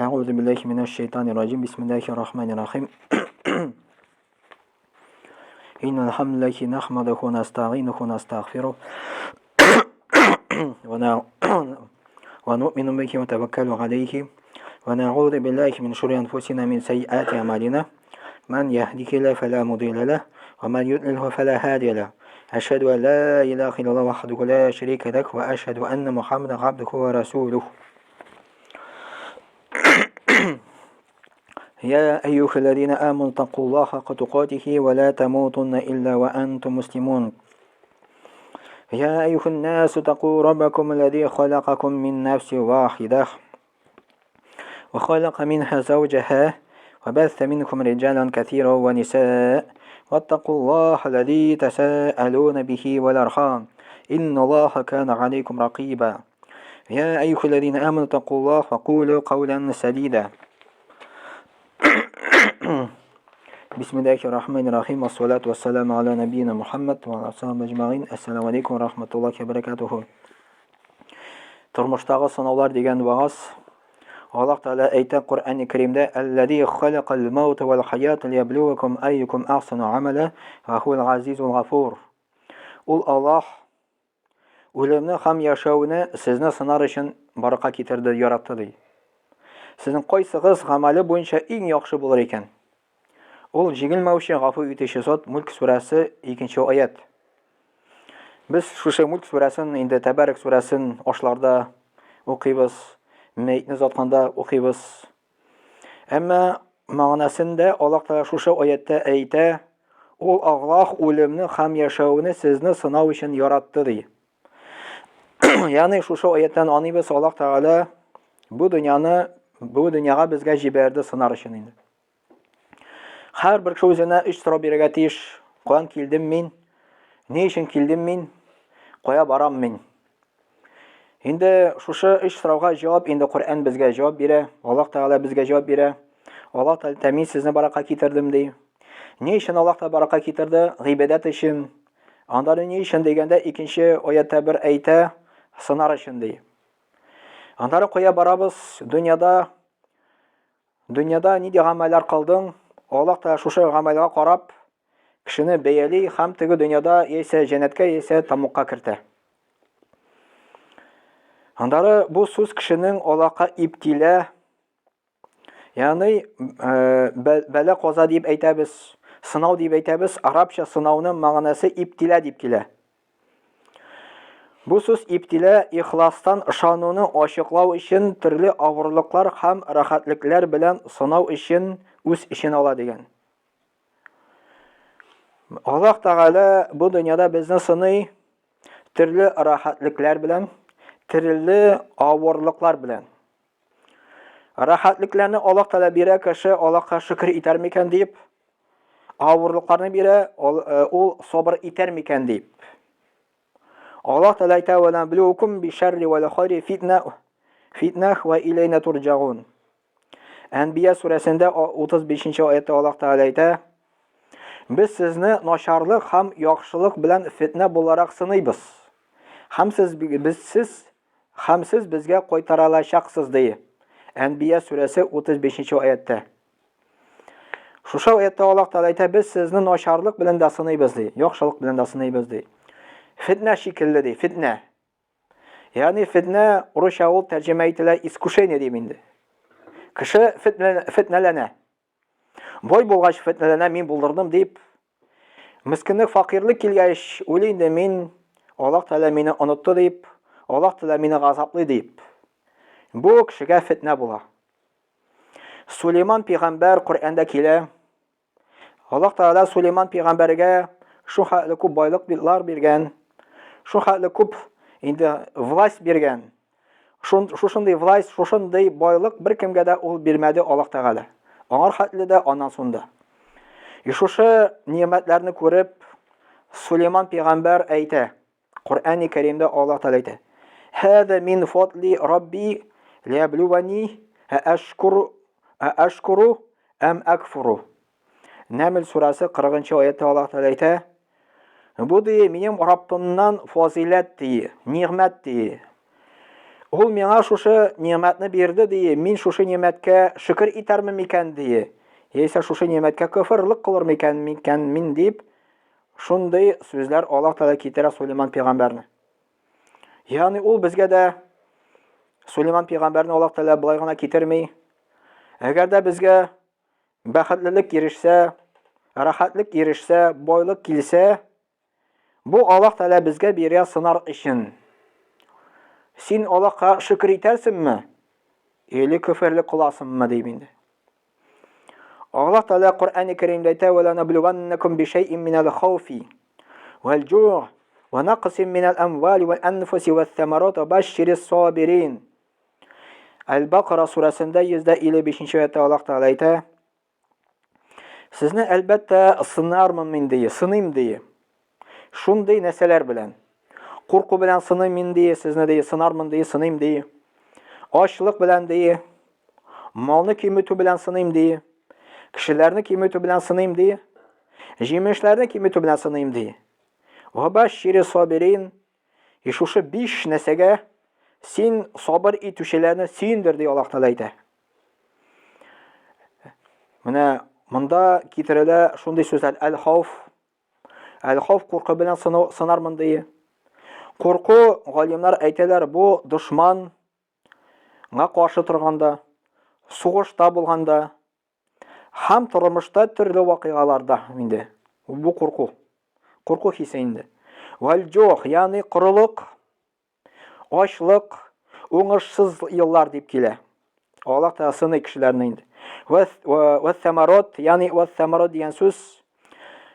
أعوذ بالله من الشيطان الرجيم بسم الله الرحمن الرحيم إن الحمد لله نحمده ونستعينه ونستغفره ونؤمن به ونتوكل عليه ونعوذ بالله من شرور أنفسنا من سيئات أعمالنا من يهده الله فلا مضل له ومن يضلل فلا هادي له أشهد أن لا إله إلا الله وحده لا شريك له وأشهد أن محمدا عبده ورسوله يا أيها الذين آمنوا اتقوا الله حق تقاته ولا تموتن إلا وأنتم مسلمون يا أيها الناس اتقوا ربكم الذي خلقكم من نفس واحدة وخلق منها زوجها وبث منكم رجالا كثيرا ونساء واتقوا الله الذي تساءلون به والأرحام إن الله كان عليكم رقيبا يا أيها الذين آمنوا اتقوا الله وقولوا قولا سديدا بسم الله الرحمن الرحيم والصلاة والسلام على نبينا محمد وعلى آله أجمعين. Assalamu alaikum wa rahmatullahi wa barakatuhu. Turmushdagi sinovlar degan va'z Alloh taolo aytdi Qur'oni Karimda allazi xalaqal mauta wal hayata liyabluwakum ayyukum ahsanu amala va huval azizul g'afur. Alloh o'limni ham yashovni sizni sinar uchun baraka keltirdi, yaratdi deydi. Sizning qaysigiz amali bo'yicha eng yaxshi bo'lar ekan? Ol jigilmovchi g'afur etishi zot Mulk surasi 2-oyat. Biz shu Mulk surasini endi Tabarak surasini oshlarda o'qiymiz, maytni zotqanda o'qiymiz. Ammo ma'nosida Alloh taolo shu oyatda aytdi, Alloh o'limni ham yashovni sizni sinov uchun yaratdi deydi. Ya'ni shu oyatdan anlaymiz, Alloh taolo bu dunyoga bizga jiberdi sinar uchun endi. Har bir kishi o'zini ishtirok bergatish, qon keldim men, ne uchun keldim men, qo'ya boram men. Endi shu ishtirokga javob endi Qur'on bizga javob beradi, Alloh taolo bizga javob beradi. Alloh taolo tamin sizni baraka keltirdim deydi. Ne uchun Alloh taolo baraka keltirdi? G'ibodat uchun. Andar ne uchun deganda ikkinchi oyatda bir ayta sinar uchun deydi. Andar qo'ya boramiz dunyoda ne degan amallar qilding? Alloh taolo shu amalga qarab kishini beyali ham tigi dunyoda esa jannatga esa tamoqqa kirdi. Andari bu so'z kishining Allohga ibtila, ya'ni bala qoza deb aytamiz, sinov deb aytamiz. Arabcha sinovning ma'nosi ibtila deb keladi. Bu so'z ibtila ixlosdan ishonuvni oshliqlash uchun turli og'irliklar ham rohatliklar bilan sinov uchun o'z ishini oladi degan. Alloh taolo bu dunyoda bizni sinay turli rohatliklar bilan, turli og'irliklar bilan. Rohatliklarni Alloh taolo berar, kishi Allohga shukr etarmikan deb, og'irliklarni berar, u sabr etarmikan deb. Alloh taolo aytadi: "Va nabluukum bi sharri wal khayri fitnah va ilayna turja'un." Anbiya surasida 35-oyatda Alloh taolo aytadi: "Biz sizni nosharlik ham yaxshilik bilan fitna bo'laroq sinaymiz. Ham siz bizga qaytaralashaqsiz" deydi. Anbiya surasi 35-oyatda. Shu oyatda Alloh taolo aytadi: "Biz sizni nosharlik bilan da sinaymiz" deydi, yaxshilik bilan da sinaymiz deydi. Fitna shekilli deydi, fitna. Ya'ni fitna ruscha tarjima etiladi iskusheniya deydi endi. Kishi fitnalana. Boy bo'lg'ach fitnalana, men bo'ldirdim deb, miskinlik, faqirlik kelgach, o'laydi men, Alloh taolo meni unutdi deb, Alloh taolo meni g'azabli deb. Bu kishiga fitna bo'ladi. Sulaymon payg'ambar Qur'onda keladi. Alloh taolo Sulaymon payg'ambarga shu haqli ko'p boyliklar bergan, shu haqli ko'p endi vlast bergan. Shunday vlast, shunday boylik bir kimga da ol bermadi Alloh taolo. Ağır hatlida ondan sonda. Shu ne'matlarni ko'rib Sulaymon payg'ambar aytdi. Qur'oni Karimda Alloh taolo aytdi: "Hada min fadli robbi liyabluwani ashkuru am akfuru." Naml surasi 40-oyatda Alloh taolo aytdi: "Bu mening Robbimdan fazilat deydi, ne'mat deydi. Ул миңа шушы ниъмәтне бирде дие, мин шушы ниъмәткә шөкер итәрмен микән дие. Яисә шушы ниъмәткә күфрлек кылыр микән мин дип, шундый сүзләр Аллаһ Тәгалә китерә Сулейман пәйгамбәрне. Ягъни ул безгә дә Сулейман пәйгамбәрне Аллаһ Тәгалә булай гына китерми. Әгәр дә безгә бәхетлелек ирешсә, рахатлык ирешсә, байлык килсә, бу Аллаһ Тәгалә безгә бирә сынар өчен. Син Аллаһка шөкер итәрсеңме? Или күфрлек кыласыңмы дип инде. Аллаһ Тәгалә Куръан-ы Кәримдә әйтә: "Ва ланабluwannakum bi shay'in minal khawfi wal ju' wa naqsin minal amwali wal anfusi wath thamarati wa bashshiris sabirin." Al-Baqara surасында 155-нче аятта Аллаһ Тәгалә әйтә: "Сезне әлбәттә сынармын мин дие, сыным дие. Шундый нәрсәләр белән. Курку белән сыным мин дие, сезне дие, сынармын дие, сыным дие. Ачлык белән дие, малны киметү белән сыным дие, кешеләрне киметү белән сыным дие, җимешләрне киметү белән сыным дие. Ва башширис сабирин." И шушы 5 нәрсәгә син сабыр итүчеләрне сөендер ди Аллаһ Тәгалә әйтә. Менә монда китерелә шундый сүзләр: "Әл-хауф", "Әл-хауф" курку белән сынармын дие. Курку, галимнар әйтәләр, бу дошманга каршы торганда, сугышта булганда, һәм тормышта төрле вакыйгаларда инде. Бу курку. Курку хисе инде. Вал-джух, ягъни корылык, ачлык, уңышсыз еллар дип килә. Аллаһ Тәгалә сыный кешеләрне инде. Вәс-самарат, ягъни вәс-самарат дигән сүз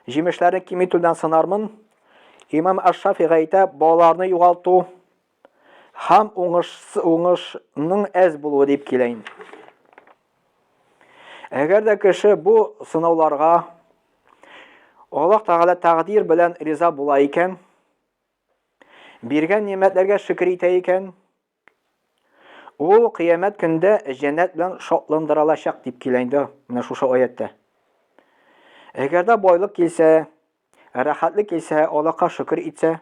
җимешләрне киметүдән сынармын. Имам Аш-Шафиғи әйтә: балаларны югалту һәм уңышның әз булуы дип килә инде. Әгәр дә кеше бу сынауларга Аллаһ Тәгалә тәкъдир белән риза була икән, биргән ниъмәтләргә шөкер итә икән, ул кыямәт көндә җәннәт белән шатландырылачак дип килә инде менә шушы аятта. Әгәр дә байлык килсә, рахатлык килсә, Аллаһка шөкер итсә,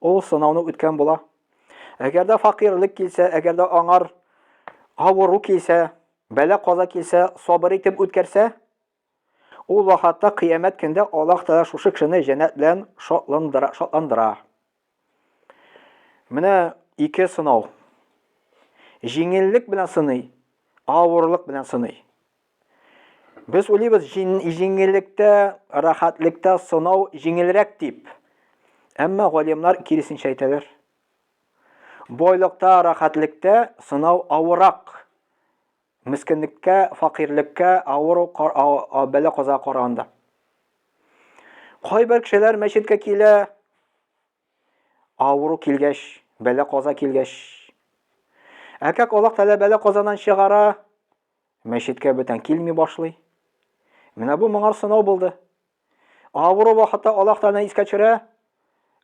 ул сынауны үткән була. Әгәр дә факирлык килсә, әгәр дә аңар авыру килсә, бәла каза килсә, сабыр итеп үткәрсә, ул вакытта кыямәт көндә Аллаһ Тәгалә шушы кешене җәннәт белән шатландыра. Менә 2 сынау. Җиңеллек белән сыный, авырлык белән сыный. Без уйлыйбыз, җиңеллектә, рахатлыкта сынау җиңелрәк дип. Әмма галимнар киресенчә әйтәләр. Байлыкта, рахатлыкта сынау авырак. Мискинлеккә, факирлыкка, авыру бәла каза караганда. Кайбер кешеләр мәчеткә килә, авыру килгәч, бәла каза килгәч. Әкәк Аллаһ Тәгалә бәла казаннан чыгара, мәчеткә бүтән килми башлый. Менә бу моңар сынау булды. Авыру вакытта Аллаһ Тәгалә искә төшерә,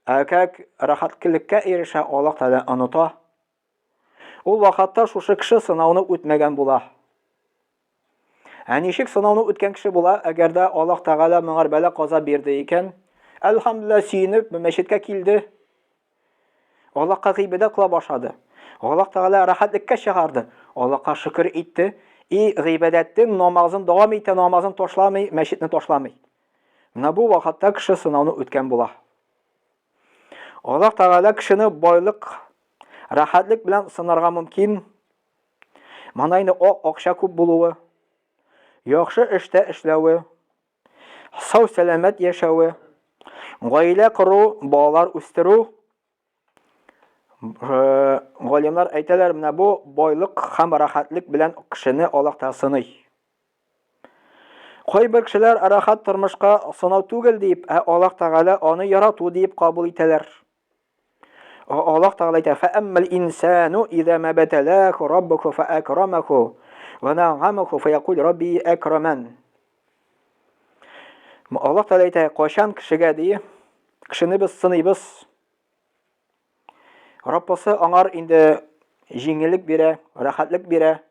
әкәк рахатлыкка ирешә, Аллаһ Тәгалә оныта. Ул вакытта шушы кеше сынауны үтмәгән була. Ничек сынауны үткән кеше була, әгәр дә Аллаһ Тәгалә моңар бәла каза бирде икән, әлхәмдүлилләһ сөенеп мәчеткә килде. Аллаһка гыйбадәт кыла башлады. Аллаһ Тәгалә рахатлыкка чыгарды. Аллаһка шөкер итте. И гыйбадәттен, намазын дәвам итә, намазын ташламый, мәчетне ташламый. Менә бу вакытта кеше сынауны үткән була. Аллаһ Тәгалә кешене байлык, рахатлык белән сынарга мөмкин. Моңа инде акча күп булуы, яхшы эштә эшләве, сау сәламәт яшәве, гаилә кору, балалар үстерү. Галимнар әйтәләр, менә бу байлык һәм рахатлык белән кешене Аллаһ Тәгалә сыный. Кайбер кешеләр рахат тормышка сынау түгел дип, Аллаһ Тәгалә аны ярату дип кабул итәләр. Аллаһ Тәгалә әйтә: "Фәәммәл инсану иза мабталаһу раббуһу фәакрамаху ва нәгамаху фәякул рабби акраман." Аллаһ Тәгалә әйтә, кайчан кешегә ди, кешене без сыныйбыз. Раббысы аңар инде җиңеллек бирә, рахатлык бирә.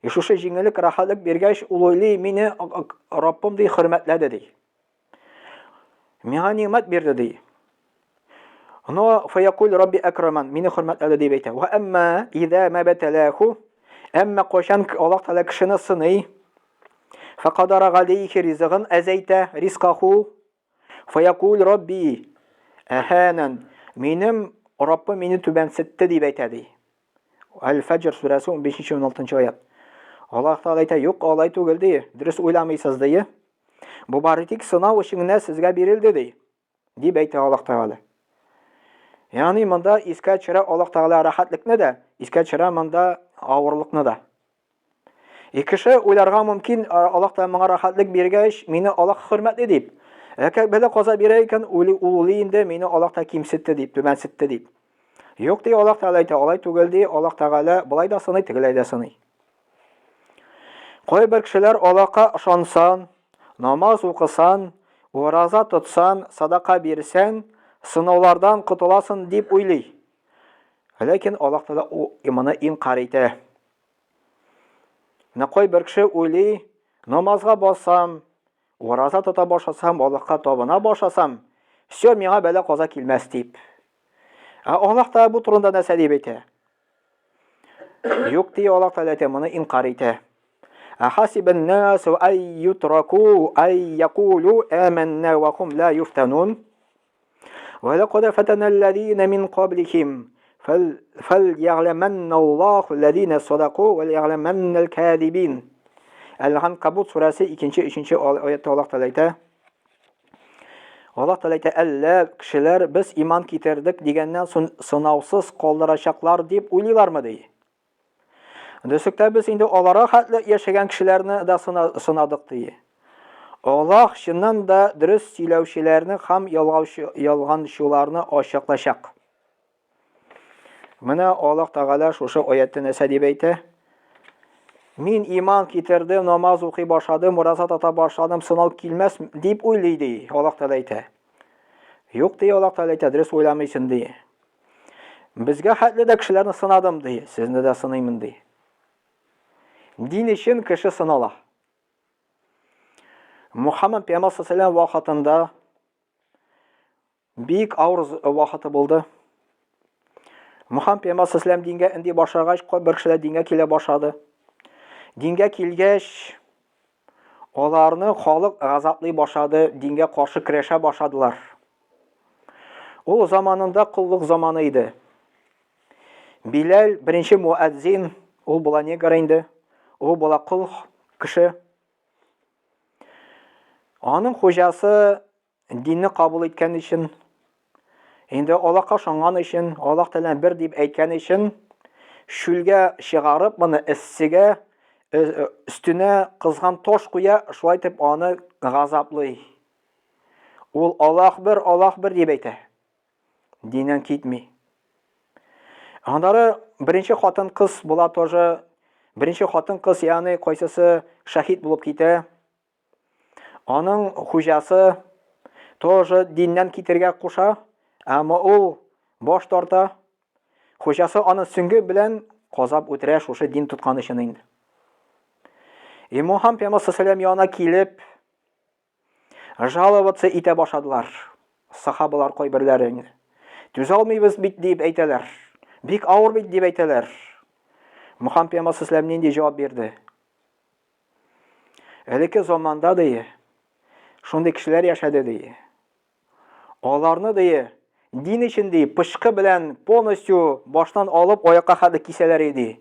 Шушы җиңеллек, рахатлык биргәч, ул уйлый, мине Раббым ди хөрмәтләде ди. Миңа ниъмәт бирде ди. Но фаякуль рабби акраман, мине хөрмәтләде дип әйтә. Ва амма иза мабталаху, әмма кашан Аллаһ Тәгалә кешене сыный, фақадара галейхи ризыгын әзәйтә ризқаху, фаякуль рабби аханан, минем Раббым мине түбәнсетте дип әйтә ди. Әл-Фаҗр сүрәсе 15-16 аят. Аллаһ Тәгалә әйтә, юк, алай түгел ди. Дөрес уйламыйсыз ди. Бу бары тик сынау өчен сезгә бирелде ди. Дип әйтә Аллаһ Тәгалә. Ягъни монда искә төшерә Аллаһ Тәгалә рахатлыкны да, искә төшерә монда авырлыкны да. Кеше уйларга мөмкин, Аллаһ Тәгалә моңа рахатлык биргәч, мине Аллаһ хөрмәтле дип. Әкәк белә каза бирә икән, улы инде мине Аллаһ Тәгалә кимсетте дип, түбәнсетте дип. Юк ди, Аллаһ Тәгалә әйтә, алай түгел ди, Аллаһ Тәгалә булай да сыный, тегеләй дә сыный. Кайбер кешеләр Аллаһка ышансан, намаз укысан, ураза тотсан, садака бирсән, сынаулардан котыласың дип уйлый. Ләкин Аллаһ Тәгалә иманы инкар итә. Кайбер кеше уйлый, намазга бассам, ураза тота башласам, Аллаһка табына башласам, все, миңа бәла каза килмәс дип. Аллаһ Тәгалә бу турында нәрсә дип әйтә? Юк ди, Аллаһ Тәгалә моны инкар итә. أحسب الناس أن يتركوا أن يقولوا آمنا وهم لا يفتنون ولقد فتنا الذين من قبلهم فليعلمن الله الذين صدقوا وليعلمن الكاذبين. Әл-Анкабут сүрәсе 2-3 аятта Аллаһ Тәгалә әйтә. Аллаһ Тәгалә әйтә, әллә кешеләр без иман китердек дигәннән соң сынаусыз калдырачаклар дип уйлыйлармы ди. Дөрестә без инде аларга хәтле яшәгән кешеләрне дә сынадык ди. Аллаһ чыннан да дөрес сөйләүчеләрне һәм ялганчыларны ачыклачак. Менә Аллаһ Тәгалә шушы аятта нәрсә дип әйтә? Мин иман китердем, намаз укый башладым, ураза тота башладым, сынау килмәс дип уйлый ди. Аллаһ Тәгалә әйтә. Юк ди, Аллаһ Тәгалә әйтә, дөрес уйламыйсың ди. Безгә хәтле дә кешеләрне сынадым ди, сезне дә сынаймын ди. Дин өчен кеше сынала. Мухаммад пәйгамбәр саллаллаху вакытында бик авыр вакыты булды. Мухаммад пәйгамбәр саллаллаху дингә инде башлагач, бер кешеләр дингә килә башлады. Дингә килгәч, аларны халык газаплый башлады, дингә каршы көрәшә башладылар. Ул заманында куллык заманы иде. Билал беренче муаззин, ул була негр инде. Ул була кул кеше. Аның хуҗасы динне кабул иткән өчен, инде Аллаһка ышанган өчен, Аллаһ Тәгалә бер дип әйткән өчен, шүлгә чыгарып, моны эссегә, өстенә кызган тош куя, шулай итеп аны газаплый. Ул Аллаһ бер дип әйтә. Диннән китми. Аннары беренче хатын кыз була тоже. Беренче хатын кыз, ягъни кайсысы шәһид булып китә. Аның хуҗасы тоже диннән китергә куша, әмма ул баш тарта. Хуҗасы аны сөңге белән казап үтерә, шушы дин тоткан өчен инде. Мухаммад пәйгамбәр саллаллаху янына килеп, жаловаться итә башладылар. Сахабалар кайберләре инде. Түзә алмыйбыз бит дип әйтәләр. Бик авыр бит дип әйтәләр. Мухаммад пәйгамбәр саллаллаху нинди җавап бирде? Элекке заманда ди, шундый кешеләр яшәде ди. Аларны ди, дин өчен ди, пышкы белән полностью баштан алып аякка хәтле кисәләр иде.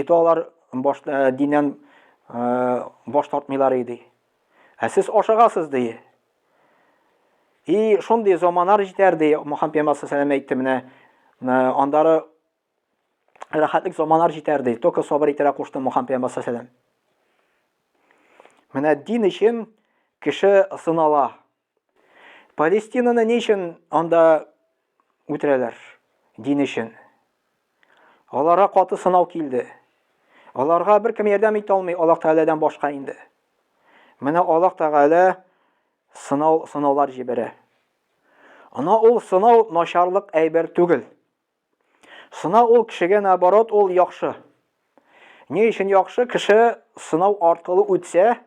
Алар диннән баш тартмыйлар иде. Сез ашыгасыз ди. Шундый заманнар җитәр ди, Мухаммад пәйгамбәр саллаллаху әйтте менә, андары рәхәтлек заманнар җитәр ди. Только сабыр итәргә кушты Мухаммад пәйгамбәр саллаллаху. Менә дин өчен кеше сынала. Палестинаны ни өчен анда үтерәләр? Дин өчен. Аларга каты сынау килде. Аларга беркем ярдәм итә алмый, Аллаһ Тәгаләдән башка инде. Менә Аллаһ Тәгалә сынаулар җибәрә. Ана ул сынау начарлык әйбер түгел. Сынау ул кешегә наоборот ул яхшы. Ни өчен яхшы? Кеше сынау аркылы үтсә,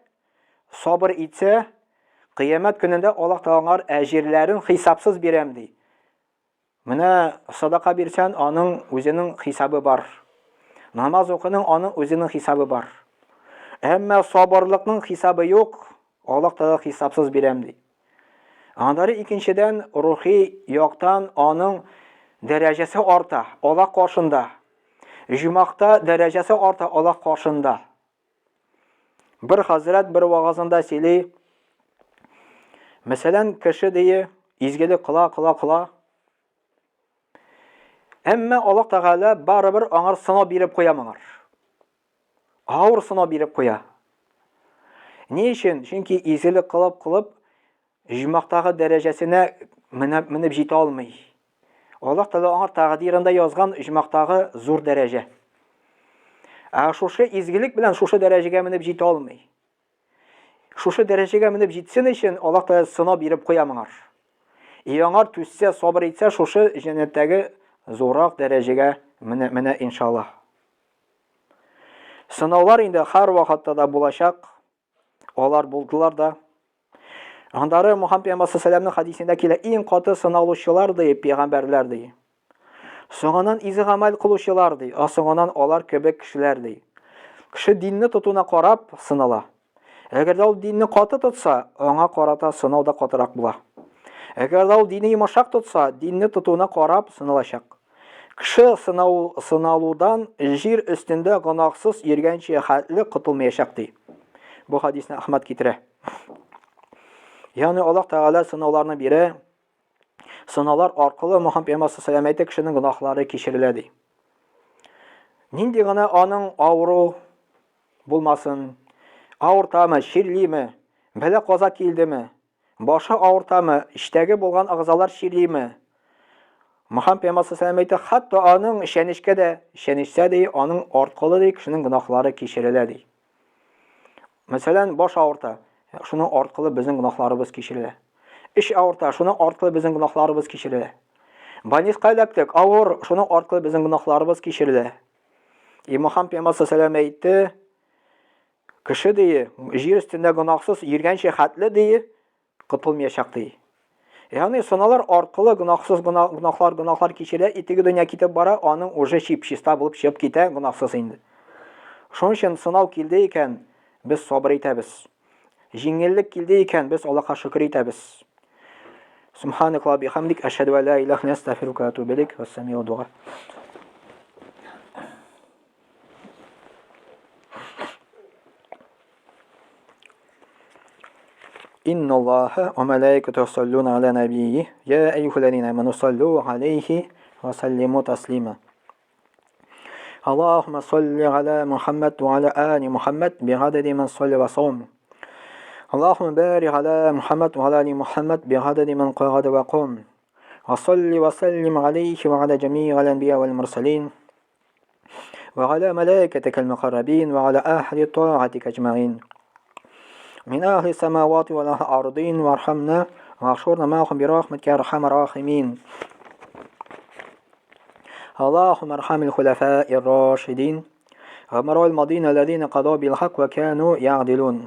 сабыр итсә, кыямәт көнендә Аллаһ Тәгалә әҗирләрен хисапсыз бирәм ди. Менә садака бирсәң, аның үзенең хисабы бар. Намаз укының, аның үзенең хисабы бар. Әмма сабырлыкның хисабы юк. Аллаһ Тәгалә хисапсыз бирәм ди. Аннары икенчедән рухи яктан аның дәрәҗәсе арта, Аллаһ каршында. Җумакта дәрәҗәсе арта Аллаһ каршында. Бер хәзрәт бер вагызында сөйли. Мәсәлән, кеше дие, изгелек кыла. Әмма Аллаһ Тәгалә барыбер аңар сынау биреп куя моңар. Авыр сынау биреп куя. Ни өчен? Чөнки изгелек кылып, җумактагы дәрәҗәсенә менеп җитә алмый. Аллаһ Тәгалә аңар тәкъдирендә язган җумактагы зур дәрәҗә. Шушы изгелек белән шушы дәрәҗәгә менеп җитә алмый. Шушы дәрәҗәгә менеп җитсен өчен Аллаһ Тәгалә сынау биреп куя моңар. Аңар түссә, сабыр итсә, шушы җәннәттәге зурак дәрәҗәгә менә иншаллаһ. Сынаулар инде һәр вакытта да булачак. Алар булдылар да. Андары Мөхәммәд пәйгамбәр саллаллаһу хадисендә килә, иң каты сынаулучылар ди, пәйгамбәрләр ди. Соңыннан изе гамәл кылучылар ди, соңыннан алар кебек кешеләр ди. Кеше динне тотуына карап сынала. Әгәр ул динне каты тотса, аңа карата сынау да катырак була. Әгәр ул динне йомшак тотса, динне тотуына карап сыналачак. Кеше сыналудан җир өстендә гынахсыз йөргәнче хәтле котылмаячак ди. Бу хадисне Ахмад китерә. Ягъни Аллаһ Тәгалә сынауларны бирә. Сынаулар аркылы Мөхәммәд пәйгамбәр саллаллаһу алейһи кешенең гынахлары кичерелә ди. Нинди гына аның авыру булмасын, авыртамы, ширлиме, бәла каза килдеме, башы авыртамы, иштәге булган агзалар ширлиме. Мөхәммәд пәйгамбәр саллаллаһу алейһи хәтта аның ишәнешкә дә, ишәнешсә дә аның аркылы ди кешенең гынахлары кичерелә ди. Мәсәлән, баш авырта, шуның аркылы безнең гынахларыбыз кичерелә. Иш авырта, шуның аркылы безнең гынахларыбыз кичерелә. Банискә эләктек, авыр, шуның аркылы безнең гынахларыбыз кичерелә. Мөхәммәд пәйгамбәр саллаллаһу алейһи әйтте, кеше ди, җир өстендә гынахсыз йөргәнче хәтле ди, котылмаячак ди. Ягъни сынаулар аркылы гынахлар кичерелә, итеге дөнья китеп бара, аның уже чиста булып чыгып китә, гынахсыз инде. Шуның өчен сынау килде икән, без сабыр итәбез. Җиңеллек килде икән, без Аллаһка шөкр итәбез. Субханак ва бихамдик, ашһаду ан ла илаха илля анта, астагфирука ва атубу илейк. Вассамиу дуа. إن الله وملائكته يصلون على نبيه يا أيها الذين آمنوا صلوا عليه وسلموا تسليما اللهم صل على محمد وعلى آل محمد بعدد من صلى وصوم اللهم بارك على محمد وعلى آل محمد بعدد من قعد وقام وصل وسلم عليه وعلى جميع الأنبياء والمرسلين وعلى ملائكتك المقربين وعلى أهل طاعتك أجمعين من أهل السماوات والأرضين وارحمنا واحشرنا معهم برحمتك يا أرحم الراحمين اللهم ارحم الخلفاء الراشدين وأمراء الماضين الذين قضوا بالحق وكانوا يعدلون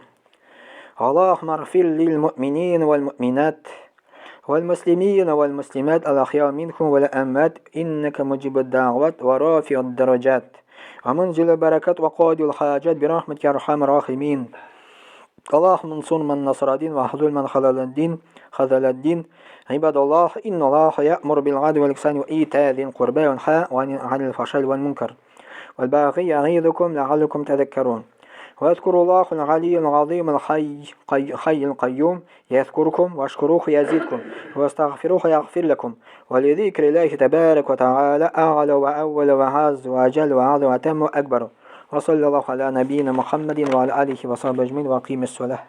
اللهم اغفر للمؤمنين والمؤمنات والمسلمين والمسلمات الأحياء منهم والأموات إنك مجيب الدعوات ورافع الدرجات ومنزل البركات وقاضي الحاجات برحمتك يا أرحم الراحمين اللهم انصر من نصر الدين واخذل من خذل الدين عباد الله إن الله يأمر بالعدل والإحسان وإيتاء ذي القربى وينهى عن الفحشاء والمنكر والبغي يعظكم لعلكم تذكرون واذكروا الله العلي العظيم الحي القيوم يذكركم واشكروه يزيدكم واستغفروه يغفر لكم ولذكر الله تبارك وتعالى أعلى وأول وعز وأجل وأعظم وأتم وأكبر وصلى الله على نبينا محمد وعلى آله وصحبه أجمعين وأقيم الصلاة.